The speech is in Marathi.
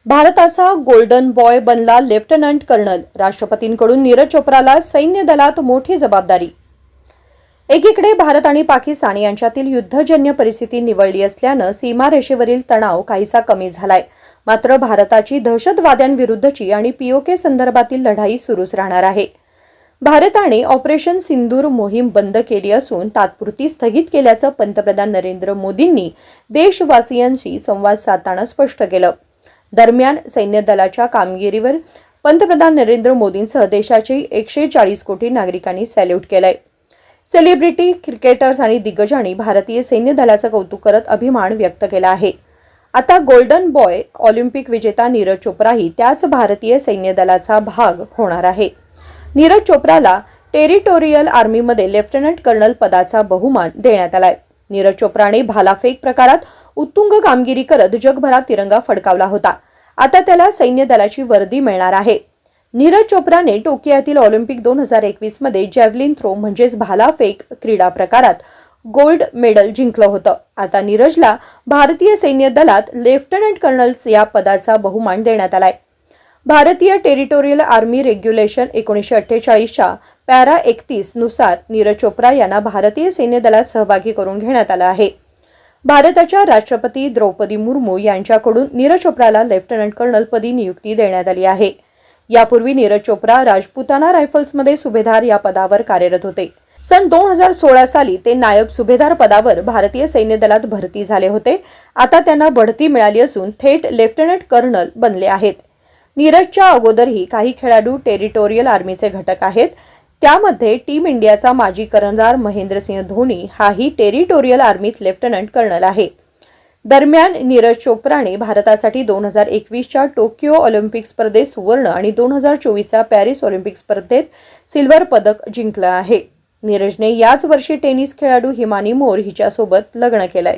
भारताचा गोल्डन बॉय बनला लेफ्टनंट कर्नल. राष्ट्रपतींकडून नीरज चोप्राला सैन्य दलात मोठी जबाबदारी. एकीकडे भारत आणि पाकिस्तान यांच्यातील युद्धजन्य परिस्थिती निवळली असल्यानं सीमारेषेवरील तणाव काहीसा कमी झालाय. मात्र भारताची दहशतवाद्यांविरुद्धची आणि पीओके संदर्भातील लढाई सुरूच राहणार आहे. भारताने ऑपरेशन सिंदूर मोहीम बंद केली असून तात्पुरती स्थगित केल्याचं पंतप्रधान नरेंद्र मोदींनी देशवासियांशी संवाद साधताना स्पष्ट केलं. दरम्यान सैन्य दलाच्या कामगिरीवर पंतप्रधान नरेंद्र मोदींसह देशाचे 140 कोटी नागरिकांनी सॅल्यूट केलंय. सेलिब्रिटी, क्रिकेटर्स आणि दिग्गजांनी भारतीय सैन्य दलाचं कौतुक करत अभिमान व्यक्त केला आहे. आता गोल्डन बॉय ऑलिम्पिक विजेता नीरज चोप्राही त्याच भारतीय सैन्य दलाचा भाग होणार आहे. नीरज चोप्राला टेरिटोरियल आर्मीमध्ये लेफ्टनंट कर्नल पदाचा बहुमान देण्यात आलाय. नीरज चोप्राने भालाफेक प्रकारात उत्तुंग कामगिरी करत जगभरात तिरंगा फडकावला होता. आता त्याला सैन्य दलाची वर्दी मिळणार आहे. नीरज चोप्राने टोकियोतील ऑलिम्पिक 2021 मध्ये जॅव्हलिन थ्रो म्हणजेच भालाफेक क्रीडा प्रकारात गोल्ड मेडल जिंकलं होतं. आता नीरजला भारतीय सैन्य दलात लेफ्टनंट कर्नल या पदाचा बहुमान देण्यात आलाय. भारतीय टेरिटोरियल आर्मी रेग्युलेशन 1948च्या पॅरा 31 नुसार नीरज चोप्रा यांना भारतीय सैन्य दलात सहभागी करून घेण्यात आलं आहे. भारताच्या राष्ट्रपती द्रौपदी मुर्मू यांच्याकडून नीरज चोप्राला लेफ्टनंट कर्नल पदी नियुक्ती देण्यात आली आहे. यापूर्वी नीरज चोप्रा राजपुताना रायफल्समध्ये सुभेदार या पदावर कार्यरत होते. सन 2016 साली ते नायब सुभेदार पदावर भारतीय सैन्य दलात भरती झाले होते. आता त्यांना बढती मिळाली असून थेट लेफ्टनंट कर्नल बनले आहेत. नीरजच्या अगोदरही काही खेळाडू टेरिटोरियल आर्मीचे घटक आहेत. त्यामध्ये टीम इंडियाचा माजी कर्णधार महेंद्रसिंह धोनी हाही टेरिटोरियल आर्मीत लेफ्टनंट कर्नल आहे. दरम्यान नीरज चोप्राने भारतासाठी 2021च्या टोकियो ऑलिम्पिक स्पर्धेत सुवर्ण आणि 2024च्या पॅरिस ऑलिम्पिक स्पर्धेत सिल्वर पदक जिंकलं आहे. नीरजने याच वर्षी टेनिस खेळाडू हिमानी मोर हिच्यासोबत लग्न केलंय.